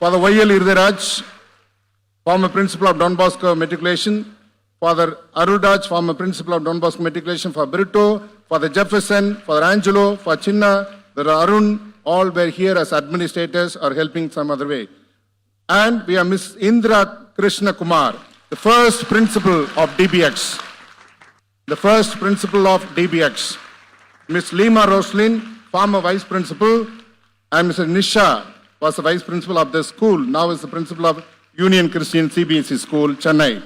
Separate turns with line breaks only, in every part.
Father Y.L. Irderaj, former principal of Don Bosco Matriculation. Father Arudaj, former principal of Don Bosco Matriculation. For Brito, Father Jefferson, Father Angelo, for Chinna, Father Arun, all were here as administrators or helping some other way. And we have Miss Indra Krishna Kumar, the first principal of DBX. The first principal of DBX. Miss Lima Roslin, former vice principal, and Mr. Nisha was the vice principal of the school, now is the principal of Union Christian CBSE School, Chennai.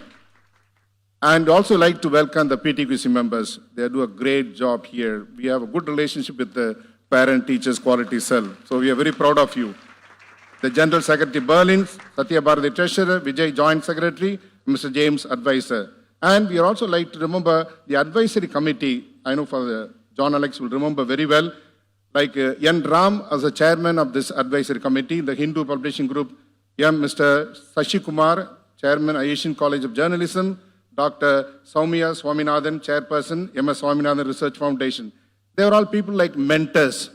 And also like to welcome the PTQC members. They do a great job here. We have a good relationship with the parent-teachers quality cell. So we are very proud of you. The General Secretary Berlin, Satya Bharati Treasurer, Vijay Joint Secretary, Mr. James Advisor. And we are also like to remember the advisory committee. I know for John Alex will remember very well. Like N. Ram as the chairman of this advisory committee, the Hindu Publishing Group, Mr. Sashi Kumar, chairman, Asian College of Journalism, Dr. Soumya Swaminathan, chairperson, MS Swaminathan Research Foundation. They are all people like mentors,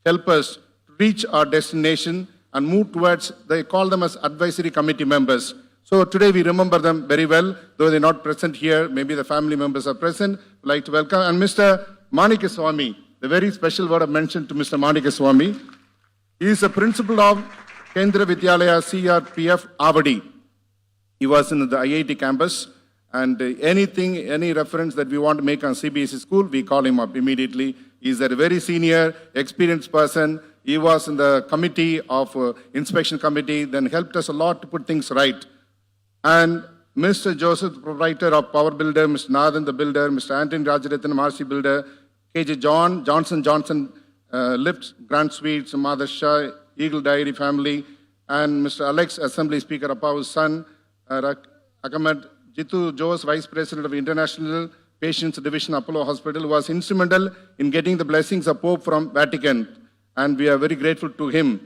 help us to reach our destination and move towards, they call them as advisory committee members. So today we remember them very well, though they're not present here, maybe the family members are present. We'd like to welcome, and Mr. Manika Swami, the very special word of mention to Mr. Manika Swami. He is the principal of Kendra Vidyalaya CRPF Avadi. He was in the IIT campus. And any reference that we want to make on CBSE school, we call him up immediately. He's a very senior, experienced person. He was in the committee of inspection committee, then helped us a lot to put things right. And Mr. Joseph, the proprietor of Power Builder, Mr. Nathan, the builder, Mr. Anthony Rajarathan, Marcy Builder, KJ Johnson Lift, Grand Suites, Mother Shah, Eagle Dairy Family, and Mr. Alex, Assembly Speaker Apau's son, Akamed Jitu Jose, Vice President of International Patients Division, Apollo Hospital, was instrumental in getting the blessings of Pope from Vatican. And we are very grateful to him.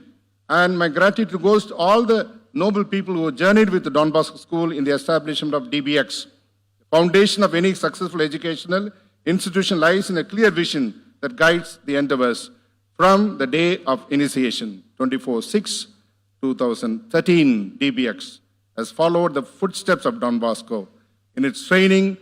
And my gratitude goes to all the noble people who journeyed with the Don Bosco School in the establishment of DBX. The foundation of any successful educational institution lies in a clear vision that guides the endeavors from the day of initiation, 24/6/2013, DBX has followed the footsteps of Don Bosco in its training,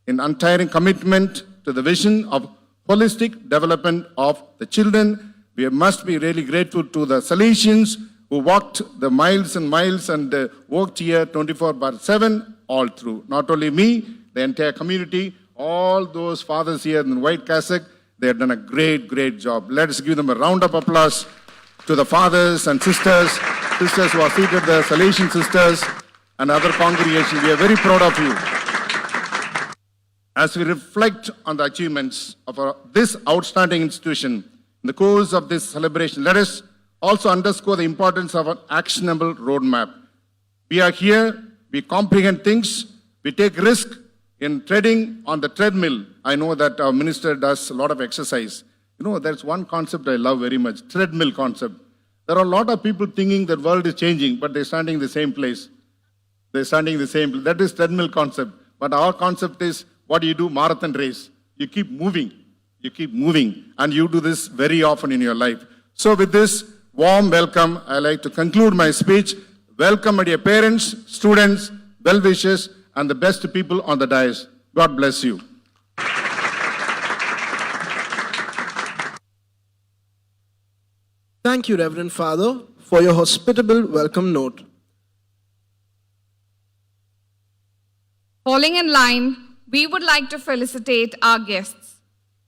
in untiring commitment to the vision of holistic development of the children. We must be really grateful to the Salesians who walked the miles and miles and worked here 24/7 all through. Not only me, the entire community, all those fathers here in white cassock, they have done a great, great job. Let us give them a round of applause to the fathers and sisters who are seated there, Salesian sisters and other congregations. We are very proud of you. As we reflect on the achievements of this outstanding institution in the course of this celebration, let us also underscore the importance of an actionable roadmap. We are here, we comprehend things, we take risk in treading on the treadmill. I know that our minister does a lot of exercise. You know, there's one concept I love very much, treadmill concept. There are a lot of people thinking that world is changing, but they're standing in the same place. They're standing in the same place. That is treadmill concept. But our concept is, what do you do? Marathon race. You keep moving. You keep moving. And you do this very often in your life. So with this warm welcome, I like to conclude my speech. Welcome, my dear parents, students, well-wishers, and the best people on the dais. God bless you.
Thank you, Reverend Father, for your hospitable welcome note.
Falling in line, we would like to felicitate our guests.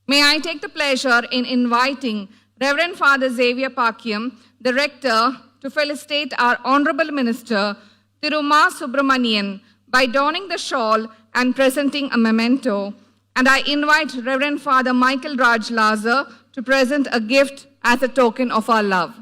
May I take the pleasure in inviting Reverend Father Xavier Pakyam, the Rector, to felicitate our Honorable Minister, Tiruma Subramanian, by donning the shawl and presenting a memento. And I invite Reverend Father Michael Raj Lazar to present a gift as a token of our love.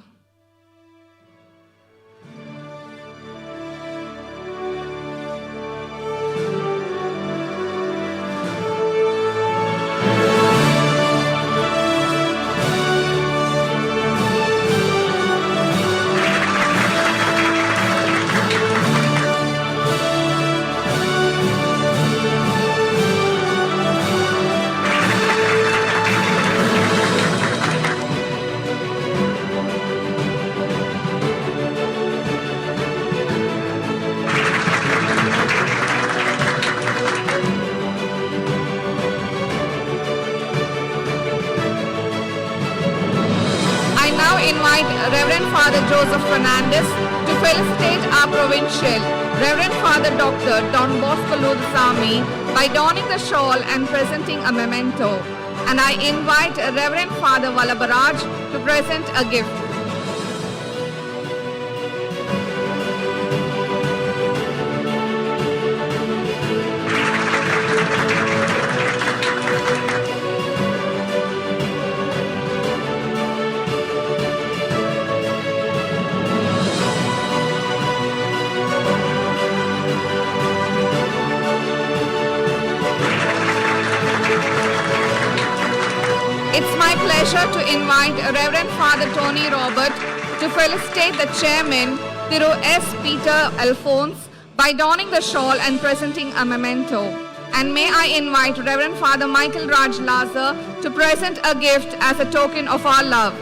Reverend Father Joseph Fernandez to felicitate our provincial, Reverend Father Dr. Don Bosco Ludasamy by donning the shawl and presenting a memento. And I invite Reverend Father Vallabaraj to present a gift. It's my pleasure to invite Reverend Father Tony Robert to felicitate the chairman, Thiru S. Peter Alphonse, by donning the shawl and presenting a memento. And may I invite Reverend Father Michael Raj Lazar to present a gift as a token of our love.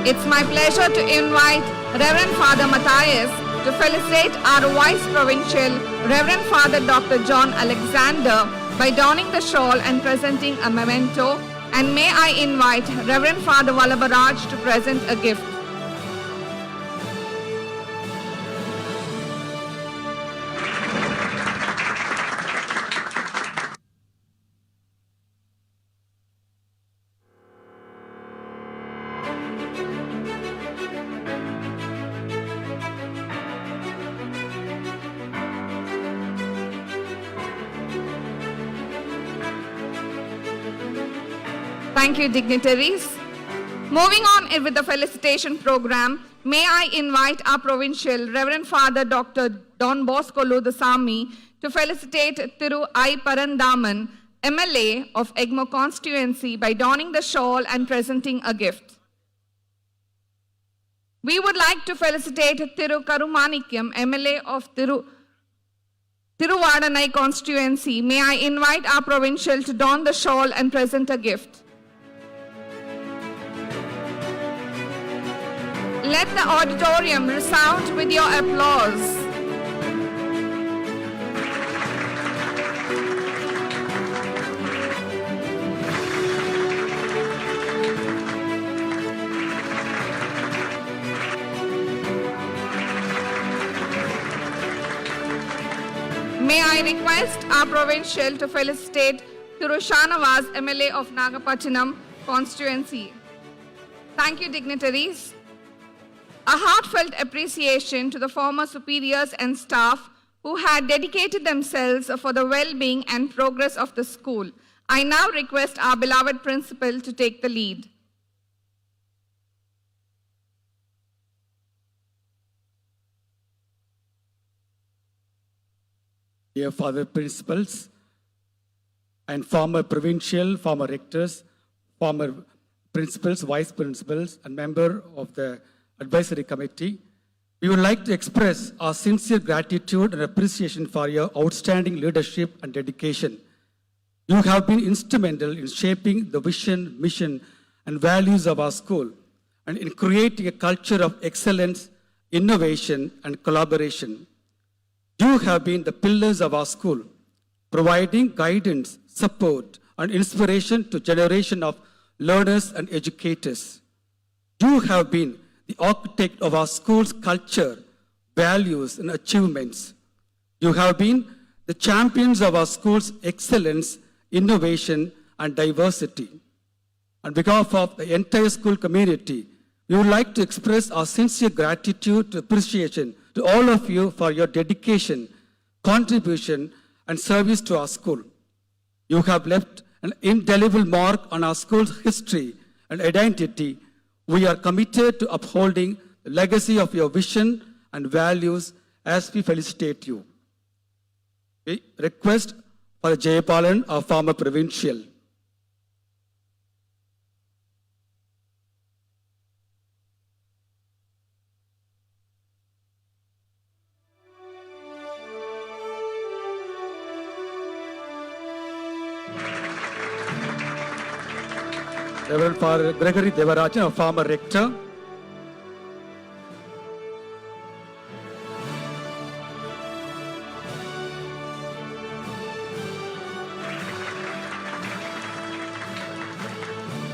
It's my pleasure to invite Reverend Father Matthias to felicitate our Vice Provincial, Reverend Father Dr. John Alexander, by donning the shawl and presenting a memento. And may I invite Reverend Father Vallabaraj to present a gift. Thank you, dignitaries. Moving on with the felicitation program, may I invite our provincial, Reverend Father Dr. Don Bosco Ludasamy, to felicitate Thiru I. Parandaman, MLA of Egmo constituency, by donning the shawl and presenting a gift. We would like to felicitate Thiru Karumanikyam, MLA of Thiruvadanai constituency. May I invite our provincial to don the shawl and present a gift. Let the auditorium resound with your applause. May I request our provincial to felicitate Thiru Shanavas, MLA of Nagapattinam constituency. Thank you, dignitaries. A heartfelt appreciation to the former superiors and staff who had dedicated themselves for the well-being and progress of the school. I now request our beloved principal to take the lead.
Dear Father Principals and former provincial, former rectors, former principals, vice principals, and member of the advisory committee, we would like to express our sincere gratitude and appreciation for your outstanding leadership and dedication. You have been instrumental in shaping the vision, mission, and values of our school and in creating a culture of excellence, innovation, and collaboration. You have been the pillars of our school, providing guidance, support, and inspiration to generation of learners and educators. You have been the architect of our school's culture, values, and achievements. You have been the champions of our school's excellence, innovation, and diversity. On behalf of the entire school community, we would like to express our sincere gratitude and appreciation to all of you for your dedication, contribution, and service to our school. You have left an indelible mark on our school's history and identity. We are committed to upholding the legacy of your vision and values as we felicitate you. We request for Jayapalan, our former provincial. Reverend Father Gregory Devarajan, a former rector.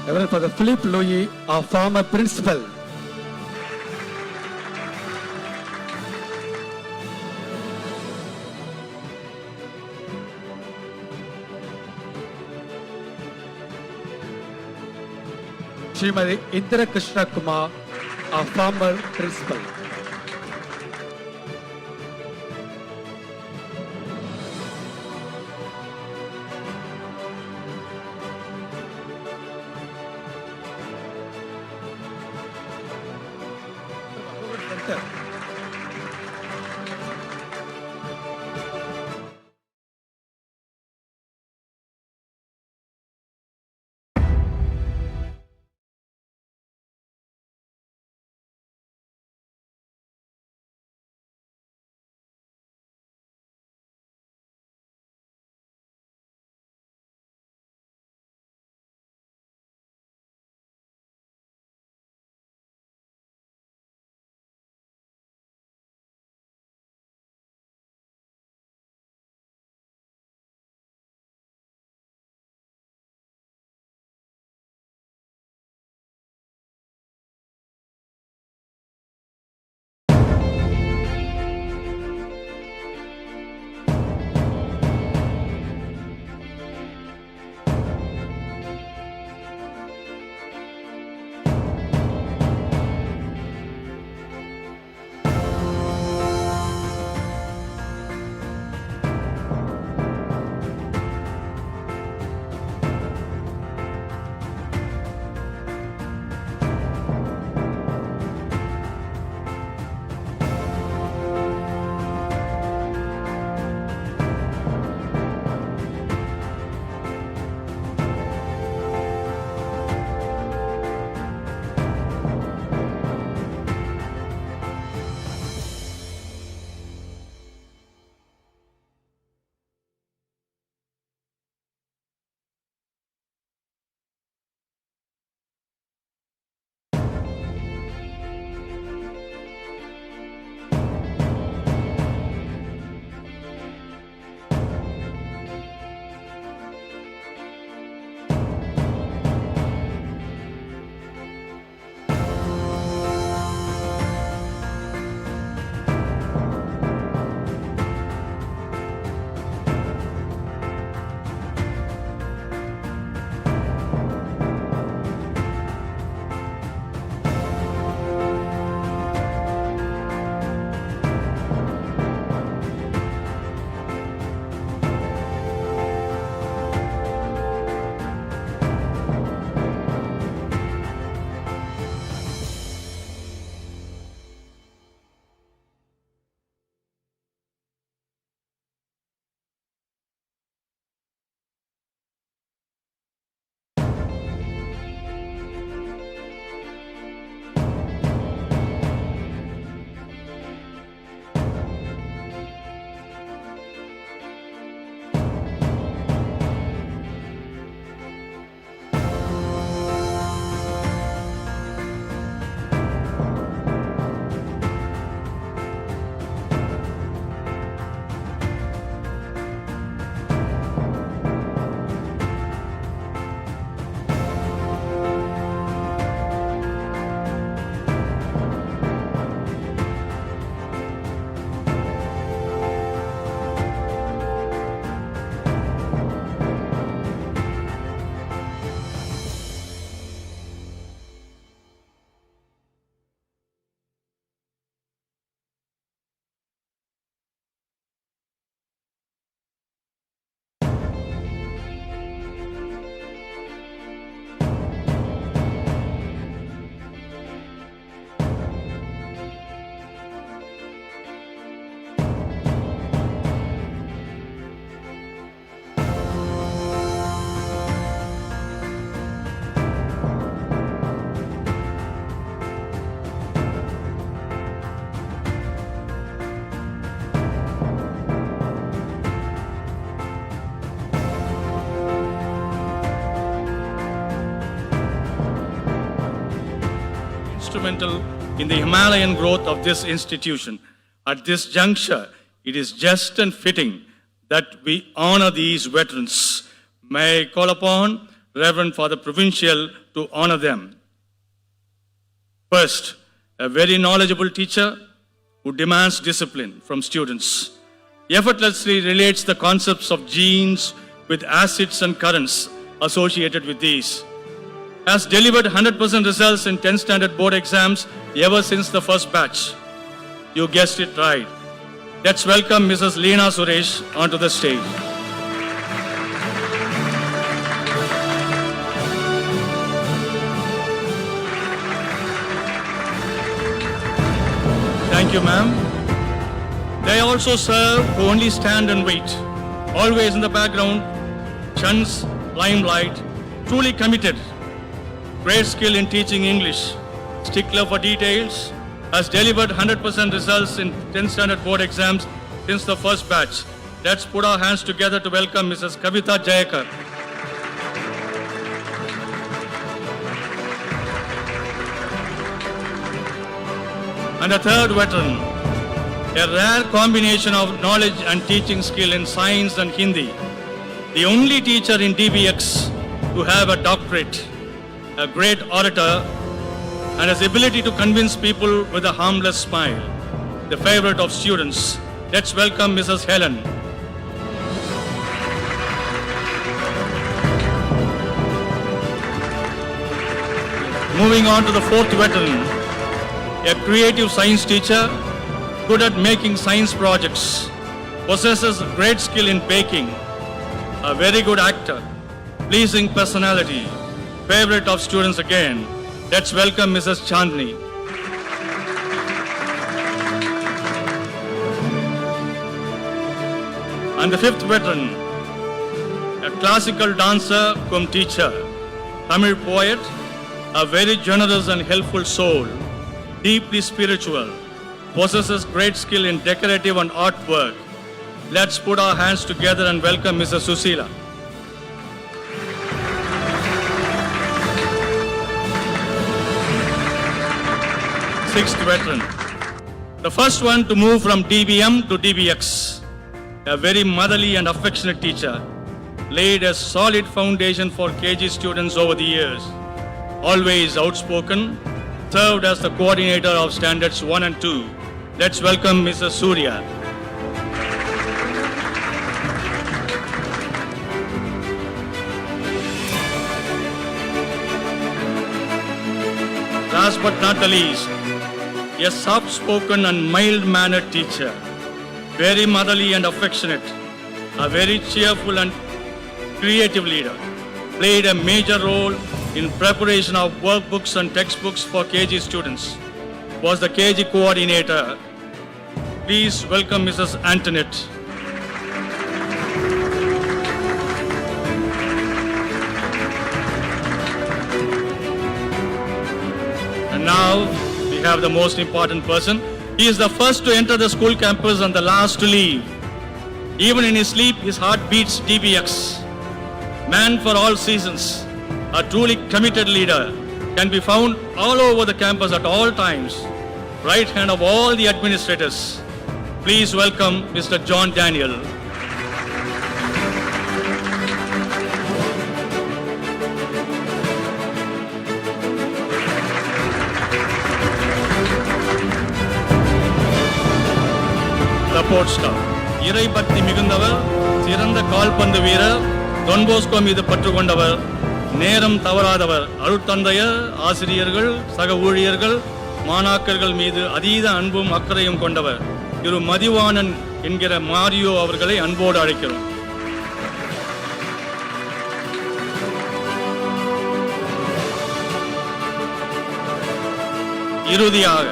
Reverend Father Philip Louis, our former principal. Srimati Indra Krishna Kumar, our former principal.
instrumental in the Himalayan growth of this institution. At this juncture, it is just and fitting that we honor these veterans. May I call upon Reverend Father Provincial, to honor them. First, a very knowledgeable teacher who demands discipline from students, effortlessly relates the concepts of genes with acids and currents associated with these, has delivered 100% results in 10th standard board exams ever since the first batch. You guessed it right. Let's welcome Mrs. Leena Suresh onto the stage. Thank you, ma'am. They also serve who only stand and wait. Always in the background, shuns limelight, truly committed. Great skill in teaching English, stickler for details, has delivered 100% results in 10th standard board exams since the first batch. Let's put our hands together to welcome Mrs. Kavita Jayakar. And a third veteran, a rare combination of knowledge and teaching skill in science and Hindi. The only teacher in DBX to have a doctorate, a great orator, and his ability to convince people with a harmless smile. The favorite of students. Let's welcome Mrs. Helen. Moving on to the fourth veteran, a creative science teacher, good at making science projects, possesses great skill in baking, a very good actor, pleasing personality, favorite of students again. Let's welcome Mrs. Chandni. And the fifth veteran, a classical dancer cum teacher, Tamil poet, a very generous and helpful soul, deeply spiritual, possesses great skill in decorative and artwork. Let's put our hands together and welcome Mrs. Susila. Sixth veteran, the first one to move from DBM to DBX, a very motherly and affectionate teacher, laid a solid foundation for KG students over the years. Always outspoken, served as the coordinator of standards 1 and 2. Let's welcome Mrs. Surya. Last but not the least, a soft-spoken and mild-mannered teacher, very motherly and affectionate, a very cheerful and creative leader, played a major role in preparation of workbooks and textbooks for KG students, was the KG coordinator. Please welcome Mrs. Antoinette. And now we have the most important person. He is the first to enter the school campus and the last to leave. Even in his sleep, his heart beats DBX. Man for all seasons, a truly committed leader, can be found all over the campus at all times. Right hand of all the administrators. Please welcome Mr. John Daniel. Support staff. இறை பக்தி மிகுந்தவர், சிறந்த கால்பந்து வீரர், Don Bosco மீது பற்று கொண்டவர், நேரம் தவறாதவர், அருட்தந்தையர், ஆசிரியர்கள், சக ஊழியர்கள், மாணாக்கர்கள் மீது அதீத அன்பும் அக்கறையும் கொண்டவர் திரு மதிவாணன் என்கிற மாரியோ அவர்களை அன்போடு அழைக்கிறோம். இறுதியாக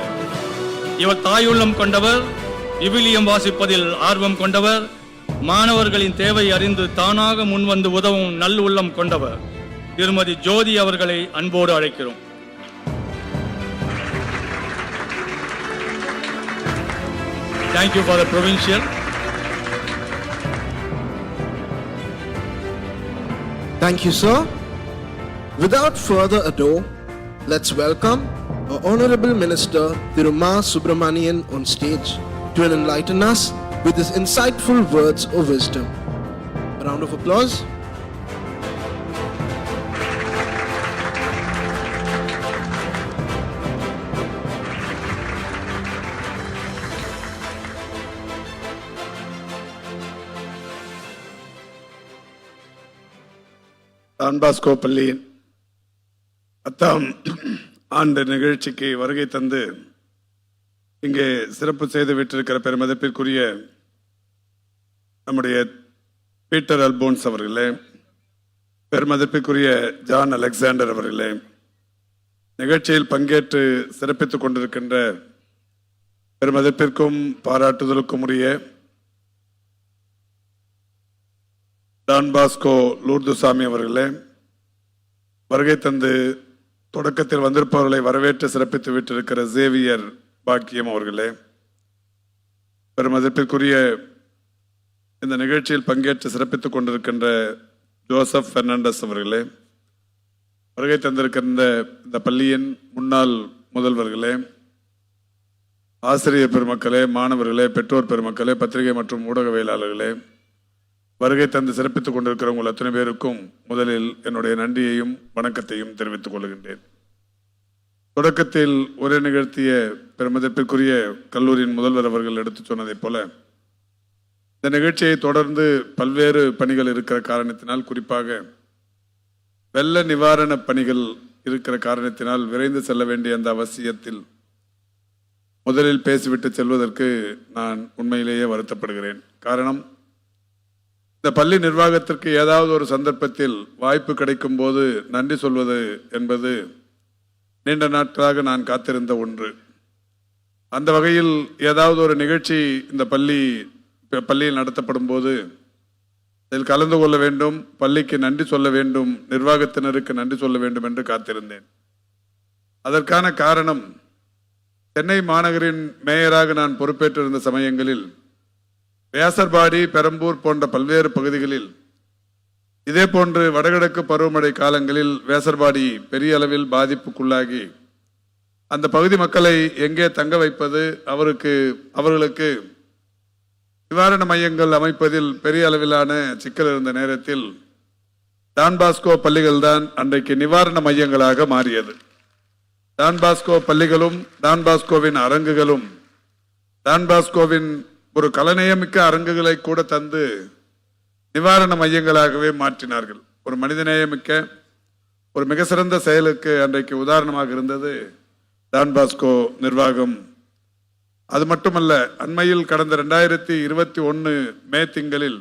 இவர் தாயுள்ளம் கொண்டவர், விவிலியம் வாசிப்பதில் ஆர்வம் கொண்டவர், மாணவர்களின் தேவை அறிந்து தானாக முன்வந்து உதவும் நல்லுள்ளம் கொண்டவர் திருமதி ஜோதி அவர்களை அன்போடு அழைக்கிறோம். Thank you for the provincial.
Thank you, sir. Without further ado, let's welcome our Honorable Minister, Thiruma Subramanian, on stage to enlighten us with his insightful words of wisdom. A round of applause.
Don Bosco பள்ளியின் 10ஆம் ஆண்டு நிகழ்ச்சிக்கு வருகை தந்து இங்கே சிறப்பு செய்து விட்டிருக்கிற பெருமதிப்பிற்குரிய நம்முடைய பீட்டர் அல்போன்ஸ் அவர்களே, பெருமதிப்பிற்குரிய ஜான் அலெக்சாண்டர் அவர்களே, நிகழ்ச்சியில் பங்கேற்று சிறப்பித்துக் கொண்டிருக்கின்ற பெருமதிப்பிற்கும் பாராட்டுதலுக்கும் உரிய டான் பாஸ்கோ லூர்துசாமி அவர்களே, வருகை தந்து தொடக்கத்தில் வந்திருப்பவர்களை வரவேற்று சிறப்பித்து விட்டிருக்கிற சேவியர் பாக்கியம் அவர்களே, பெருமதிப்பிற்குரிய இந்த நிகழ்ச்சியில் பங்கேற்று சிறப்பித்துக் கொண்டிருக்கின்ற ஜோசப் பெர்னாண்டஸ் அவர்களே, வருகை தந்திருக்கின்ற இந்த பள்ளியின் முன்னாள் முதல்வர்களே, ஆசிரியர் பெருமக்களே, மாணவர்களே, பெற்றோர் பெருமக்களே, பத்திரிகை மற்றும் ஊடகவியலாளர்களே, வருகை தந்து சிறப்பித்துக் கொண்டிருக்கிற உங்கள் அத்தனை பேருக்கும் முதலில் என்னுடைய நன்றியையும் வணக்கத்தையும் தெரிவித்துக் கொள்கின்றேன். தொடக்கத்தில் உரை நிகழ்த்திய பெருமதிப்பிற்குரிய கல்லூரியின் முதல்வர் அவர்கள் எடுத்துச் சொன்னதைப் போல இந்த நிகழ்ச்சியை தொடர்ந்து பல்வேறு பணிகள் இருக்கிற காரணத்தினால், குறிப்பாக வெள்ள நிவாரண பணிகள் இருக்கிற காரணத்தினால் விரைந்து செல்ல வேண்டிய அந்த அவசியத்தில் முதலில் பேசிவிட்டு செல்வதற்கு நான் உண்மையிலேயே வருத்தப்படுகிறேன். காரணம், இந்த பள்ளி நிர்வாகத்திற்கு ஏதாவது ஒரு சந்தர்ப்பத்தில் வாய்ப்பு கிடைக்கும் போது நன்றி சொல்வது என்பது நீண்ட நாட்களாக நான் காத்திருந்த ஒன்று. அந்த வகையில் ஏதாவது ஒரு நிகழ்ச்சி இந்த பள்ளியில் நடத்தப்படும் போது இதில் கலந்து கொள்ள வேண்டும், பள்ளிக்கு நன்றி சொல்ல வேண்டும், நிர்வாகத்தினருக்கு நன்றி சொல்ல வேண்டும் என்று காத்திருந்தேன். அதற்கான காரணம், சென்னை மாநகரின் மேயராக நான் பொறுப்பேற்றிருந்த சமயங்களில் வேசர்பாடி, பெரம்பூர் போன்ற பல்வேறு பகுதிகளில் இதே போன்று வடகிழக்கு பருவமழை காலங்களில் வேசர்பாடி பெரிய அளவில் பாதிப்புக்குள்ளாகி அந்த பகுதி மக்களை எங்கே தங்க வைப்பது, அவர்களுக்கு நிவாரண மையங்கள் அமைப்பதில் பெரிய அளவிலான சிக்கல் இருந்த நேரத்தில் டான் பாஸ்கோ பள்ளிகள் தான் அன்றைக்கு நிவாரண மையங்களாக மாறியது. டான் பாஸ்கோ பள்ளிகளும் டான் பாஸ்கோவின் அரங்குகளும் டான் பாஸ்கோவின் ஒரு கலநேயமிக்க அரங்குகளை கூட தந்து நிவாரண மையங்களாகவே மாற்றினார்கள். ஒரு மனிதநேயமிக்க ஒரு மிக சிறந்த செயலுக்கு அன்றைக்கு உதாரணமாக இருந்தது டான் பாஸ்கோ நிர்வாகம். அது மட்டுமல்ல, அண்மையில் கடந்த 2021 மே திங்களில்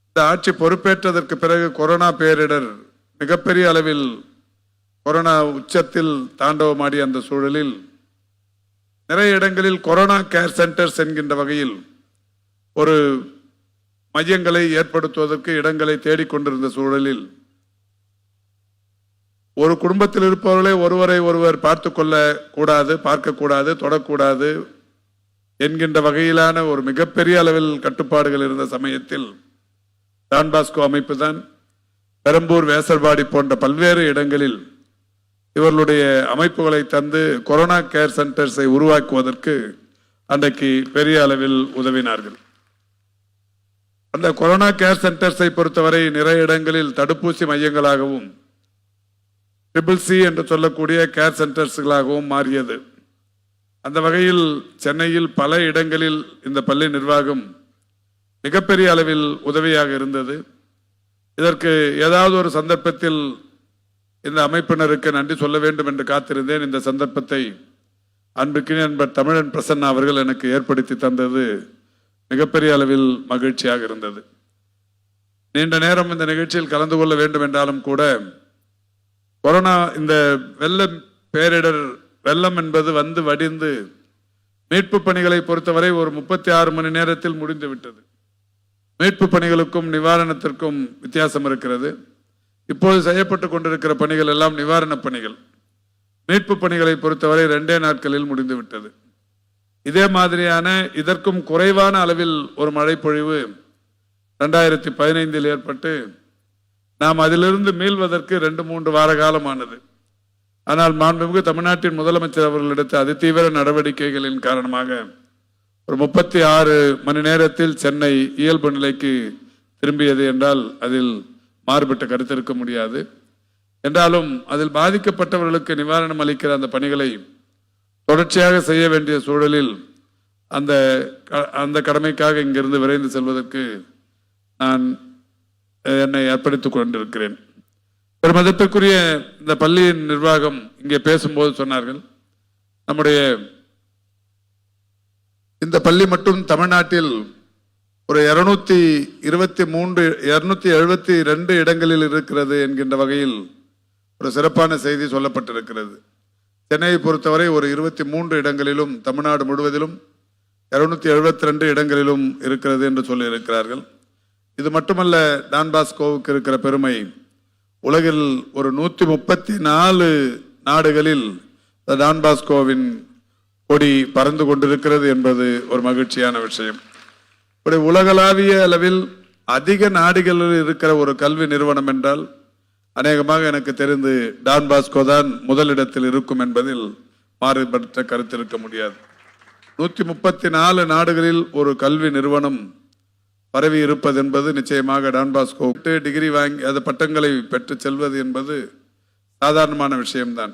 இந்த ஆட்சி பொறுப்பேற்றதற்கு பிறகு கொரோனா பேரிடர் மிகப்பெரிய அளவில் கொரோனா உச்சத்தில் தாண்டவமாடிய அந்த சூழலில் நிறைய இடங்களில் கொரோனா கேர் சென்டர்ஸ் என்கின்ற வகையில் ஒரு மையங்களை ஏற்படுத்துவதற்கு இடங்களை தேடிக்கொண்டிருந்த சூழலில் ஒரு குடும்பத்தில் இருப்பவர்களே ஒருவரை ஒருவர் பார்த்து கொள்ள கூடாது, பார்க்கக்கூடாது, தொடக்கூடாது என்கின்ற வகையிலான ஒரு மிகப்பெரிய அளவில் கட்டுப்பாடுகள் இருந்த சமயத்தில் டான் பாஸ்கோ அமைப்பு தான் பெரம்பூர், வேசர்பாடி போன்ற பல்வேறு இடங்களில் இவர்களுடைய அமைப்புகளை தந்து கொரோனா கேர் சென்டர்ஸை உருவாக்குவதற்கு அன்றைக்கு பெரிய அளவில் உதவினார்கள். அந்த கொரோனா கேர் சென்டர்ஸை பொறுத்தவரை நிறைய இடங்களில் தடுப்பூசி மையங்களாகவும் CCC என்று சொல்லக்கூடிய கேர் சென்டர்ஸ்களாகவும் மாறியது. அந்த வகையில் சென்னையில் பல இடங்களில் இந்த பள்ளி நிர்வாகம் மிகப்பெரிய அளவில் உதவியாக இருந்தது. இதற்கு ஏதாவது ஒரு சந்தர்ப்பத்தில் இந்த அமைப்பினருக்கு நன்றி சொல்ல வேண்டும் என்று காத்திருந்தேன். இந்த சந்தர்ப்பத்தை அன்புக்கினிய நண்பர் தமிழன் பிரசன்னா அவர்கள் எனக்கு ஏற்படுத்தி தந்தது மிகப்பெரிய அளவில் மகிழ்ச்சியாக இருந்தது. நீண்ட நேரம் இந்த நிகழ்ச்சியில் கலந்து கொள்ள வேண்டும் என்றாலும் கூட கொரோனா இந்த வெள்ளம் என்பது வந்து வடிந்து மீட்பு பணிகளை பொறுத்தவரை ஒரு 36 மணி நேரத்தில் முடிந்து விட்டது. மீட்பு பணிகளுக்கும் நிவாரணத்திற்கும் வித்தியாசம் இருக்கிறது. இப்போது செய்யப்பட்டு கொண்டிருக்கிற பணிகள் எல்லாம் நிவாரண பணிகள். மீட்பு பணிகளை பொறுத்தவரை 2 நாட்களில் முடிந்து விட்டது. இதே மாதிரியான இதற்கும் குறைவான அளவில் ஒரு மழை பொழிவு 2015 ஏற்பட்டு நாம் அதிலிருந்து மீள்வதற்கு 2-3 வார காலமானது. ஆனால் மாண்புமிகு தமிழ்நாட்டின் முதலமைச்சர் அவர்கள் எடுத்த அதிதீவிர நடவடிக்கைகளின் காரணமாக ஒரு 36 மணி நேரத்தில் சென்னை இயல்பு நிலைக்கு திரும்பியது என்றால் அதில் மாறுபட்ட கருத்து இருக்க முடியாது. என்றாலும் அதில் பாதிக்கப்பட்டவர்களுக்கு நிவாரணம் அளிக்கிற அந்த பணிகளை தொடர்ச்சியாக செய்ய வேண்டிய சூழலில் அந்த கடமைக்காக இங்கிருந்து விரைந்து செல்வதற்கு நான் என்னை அர்ப்பணித்துக் கொண்டிருக்கிறேன். பெருமதிப்பிற்குரிய இந்த பள்ளியின் நிர்வாகம் இங்கே பேசும்போது சொன்னார்கள், நம்முடைய இந்த பள்ளி மட்டும் தமிழ்நாட்டில் ஒரு 272 இடங்களில் இருக்கிறது என்கின்ற வகையில் ஒரு சிறப்பான செய்தி சொல்லப்பட்டிருக்கிறது. சென்னையை பொறுத்தவரை ஒரு 23 இடங்களிலும் தமிழ்நாடு முழுவதிலும் 272 இடங்களிலும் இருக்கிறது என்று சொல்லி இருக்கிறார்கள். இது மட்டுமல்ல, டான் பாஸ்கோவுக்கு இருக்கிற பெருமை, உலகில் ஒரு 134 நாடுகளில் டான் பாஸ்கோவின் கொடி பறந்து கொண்டிருக்கிறது என்பது ஒரு மகிழ்ச்சியான விஷயம். இப்படி உலகளாவிய அளவில் அதிக நாடுகளில் இருக்கிற ஒரு கல்வி நிறுவனம் என்றால் அநேகமாக எனக்கு தெரிந்து டான் பாஸ்கோ தான் முதலிடத்தில் இருக்கும் என்பதில் மாறுபட்ட கருத்து இருக்க முடியாது. 134 நாடுகளில் ஒரு கல்வி நிறுவனம் பரவி இருப்பது என்பது நிச்சயமாக டான் பாஸ்கோ டிகிரி வாங்கி அந்த பட்டங்களை பெற்று செல்வது என்பது சாதாரணமான விஷயம்தான்.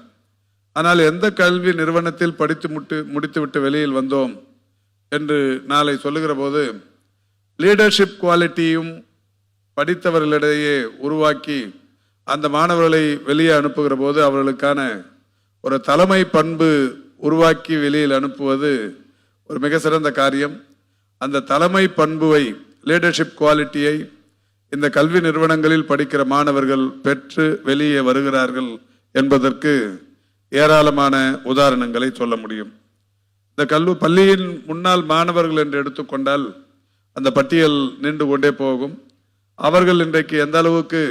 ஆனால் எந்த கல்வி நிறுவனத்தில் படித்து முடித்துவிட்டு வெளியில் வந்தோம் என்று நாளை சொல்லுகிற போது லீடர்ஷிப் குவாலிட்டியும் படித்தவர்களிடையே உருவாக்கி அந்த மாணவர்களை வெளியே அனுப்புகிற போது அவர்களுக்கான ஒரு தலைமை பண்பு உருவாக்கி வெளியில் அனுப்புவது ஒரு மிக சிறந்த காரியம். அந்த தலைமை பண்புவை, லீடர்ஷிப் குவாலிட்டியை இந்த கல்வி நிறுவனங்களில் படிக்கிற மாணவர்கள் பெற்று வெளியே வருகிறார்கள் என்பதற்கு ஏராளமான உதாரணங்களை சொல்ல முடியும். இந்த பள்ளியின் முன்னாள் மாணவர்கள் என்று எடுத்துக்கொண்டால் அந்த பட்டியல் நீண்டு கொண்டே போகும். அவர்கள் இன்றைக்கு எந்த அளவுக்கு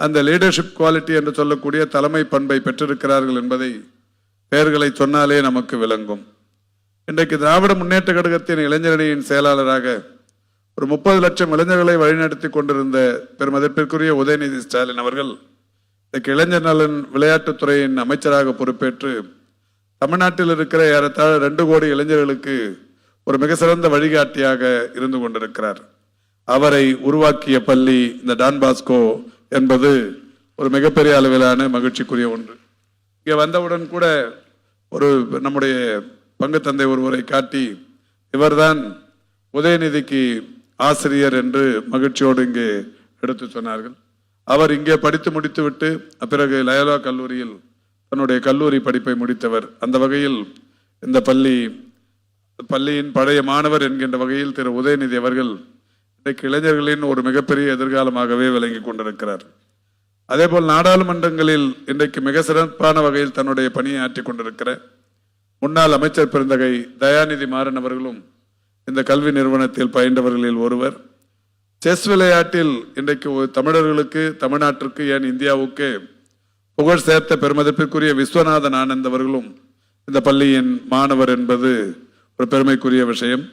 அந்த லீடர்ஷிப் குவாலிட்டி என்று சொல்லக்கூடிய தலைமை பண்பை பெற்றிருக்கிறார்கள் என்பதை பெயர்களை சொன்னாலே நமக்கு விளங்கும். இன்றைக்கு திராவிட முன்னேற்ற கழகத்தின் இளைஞரணியின் செயலாளராக ஒரு 30 லட்சம் இளைஞர்களை வழிநடத்தி கொண்டிருந்த பெருமதிப்பிற்குரிய உதயநிதி ஸ்டாலின் அவர்கள் இன்றைக்கு இளைஞர் நலன் விளையாட்டுத்துறையின் அமைச்சராக பொறுப்பேற்று தமிழ்நாட்டில் இருக்கிற ஏறத்தாழ 2 கோடி இளைஞர்களுக்கு ஒரு மிக சிறந்த வழிகாட்டியாக இருந்து கொண்டிருக்கிறார். அவரை உருவாக்கிய பள்ளி இந்த டான் பாஸ்கோ என்பது ஒரு மிகப்பெரிய அளவிலான மகிழ்ச்சிக்குரிய ஒன்று. இங்கே வந்தவுடன் கூட ஒரு நம்முடைய பங்கு தந்தை ஒருவரை காட்டி இவர்தான் உதயநிதிக்கு ஆசிரியர் என்று மகிழ்ச்சியோடு இங்கே எடுத்து சொன்னார்கள். அவர் இங்கே படித்து முடித்துவிட்டு பிறகு லயோலா கல்லூரியில் தன்னுடைய கல்லூரி படிப்பை முடித்தவர். அந்த வகையில் இந்த பள்ளியின் பழைய மாணவர் என்கின்ற வகையில் திரு உதயநிதி அவர்கள் இன்றைக்கு இளைஞர்களின் ஒரு மிகப்பெரிய எதிர்காலமாகவே விளங்கி கொண்டிருக்கிறார். அதேபோல் நாடாளுமன்றங்களில் இன்றைக்கு மிக சிறப்பான வகையில் தன்னுடைய பணியை ஆற்றிக் கொண்டிருக்கிற முன்னாள் அமைச்சர் பெருந்தகை தயாநிதி மாறன் அவர்களும் இந்த கல்வி நிறுவனத்தில் பயின்றவர்களில் ஒருவர். செஸ் விளையாட்டில் இன்றைக்கு தமிழர்களுக்கு, தமிழ்நாட்டிற்கு, ஏன் இந்தியாவுக்கு புகழ் சேர்த்த பெருமதிப்பிற்குரிய விஸ்வநாதன் ஆனந்த் அவர்களும் இந்த பள்ளியின் மாணவர் என்பது ஒரு பெருமைக்குரிய விஷயம்.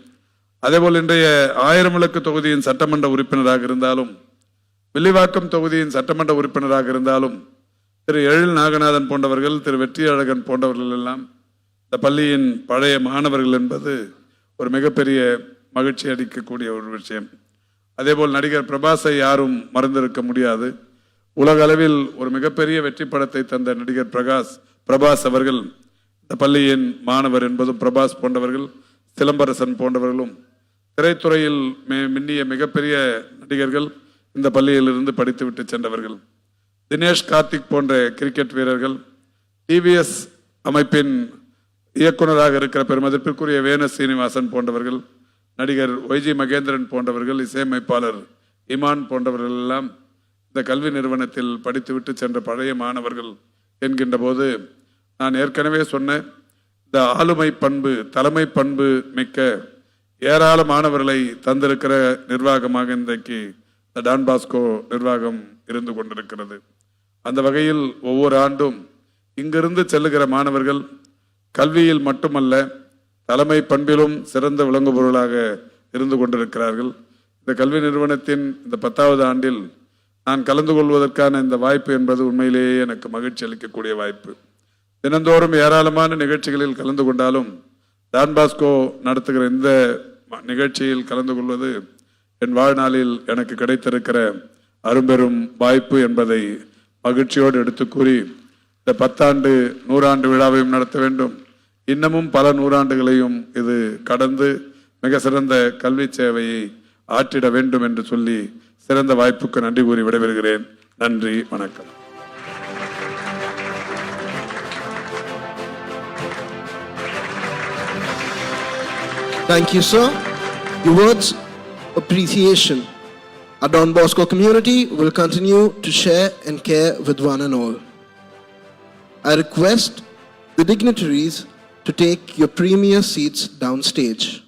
அதேபோல் இன்றைய 1000 விளக்கு தொகுதியின் சட்டமன்ற உறுப்பினராக இருந்தாலும், வில்லிவாக்கம் தொகுதியின் சட்டமன்ற உறுப்பினராக இருந்தாலும் திரு எழில் நாகநாதன் போன்றவர்கள், திரு வெற்றி அழகன் போன்றவர்கள் எல்லாம் இந்த பள்ளியின் பழைய மாணவர்கள் என்பது ஒரு மிகப்பெரிய மகிழ்ச்சி அளிக்கக்கூடிய ஒரு விஷயம். அதேபோல் நடிகர் பிரபாஸை யாரும் மறந்திருக்க முடியாது. உலக அளவில் ஒரு மிகப்பெரிய வெற்றி படத்தை தந்த நடிகர் பிரபாஸ் அவர்கள் இந்த பள்ளியின் மாணவர் என்பதும், பிரபாஸ் போன்றவர்கள், சிலம்பரசன் போன்றவர்களும் திரைத்துறையில் மின்னிய மிகப்பெரிய நடிகர்கள் இந்த பள்ளியில் இருந்து படித்துவிட்டு சென்றவர்கள். தினேஷ் கார்த்திக் போன்ற கிரிக்கெட் வீரர்கள், டிவிஎஸ் அமைப்பின் இயக்குநராக இருக்கிற பெருமதிப்பிற்குரிய வேணு சீனிவாசன் போன்றவர்கள், நடிகர் ஒய்ஜி மகேந்திரன் போன்றவர்கள், இசையமைப்பாளர் இமான் போன்றவர்கள் எல்லாம் இந்த கல்வி நிறுவனத்தில் படித்துவிட்டு சென்ற பழைய மாணவர்கள் என்கின்ற போது நான் ஏற்கனவே சொன்ன இந்த ஆளுமை பண்பு, தலைமை பண்பு மிக்க ஏராள மாணவர்களை தந்திருக்கிற நிர்வாகமாக இன்றைக்கு இந்த டான் பாஸ்கோ நிர்வாகம் இருந்து கொண்டிருக்கிறது. அந்த வகையில் ஒவ்வொரு ஆண்டும் இங்கிருந்து செல்லுகிற மாணவர்கள் கல்வியில் மட்டுமல்ல தலைமை பண்பிலும் சிறந்த விளங்குபொருளாக இருந்து கொண்டிருக்கிறார்கள். இந்த கல்வி நிறுவனத்தின் இந்த 10வது ஆண்டில் நான் கலந்து கொள்வதற்கான இந்த வாய்ப்பு என்பது உண்மையிலேயே எனக்கு மகிழ்ச்சி அளிக்கக்கூடிய வாய்ப்பு. தினந்தோறும் ஏராளமான நிகழ்ச்சிகளில் கலந்து கொண்டாலும் டான் பாஸ்கோ நடத்துகிற இந்த நிகழ்ச்சியில் கலந்து கொள்வது என் வாழ்நாளில் எனக்கு கிடைத்திருக்கிற அரும்பெரும் வாய்ப்பு என்பதை மகிழ்ச்சியோடு எடுத்து கூறி, இந்த 10 ஆண்டு 100 ஆண்டு விழாவையும் நடத்த வேண்டும். இன்னமும் பல 100 ஆண்டுகளையும் இது கடந்து மிக சிறந்த கல்வி சேவையை ஆற்றிட வேண்டும் என்று சொல்லி சிறந்த வாய்ப்புக்கு நன்றி கூறி விடைபெறுகிறேன். நன்றி, வணக்கம்.
Thank you, sir. Your words appreciation. Our Don Bosco community will continue to share and care with one and all. I request the dignitaries to take your premier seats downstage.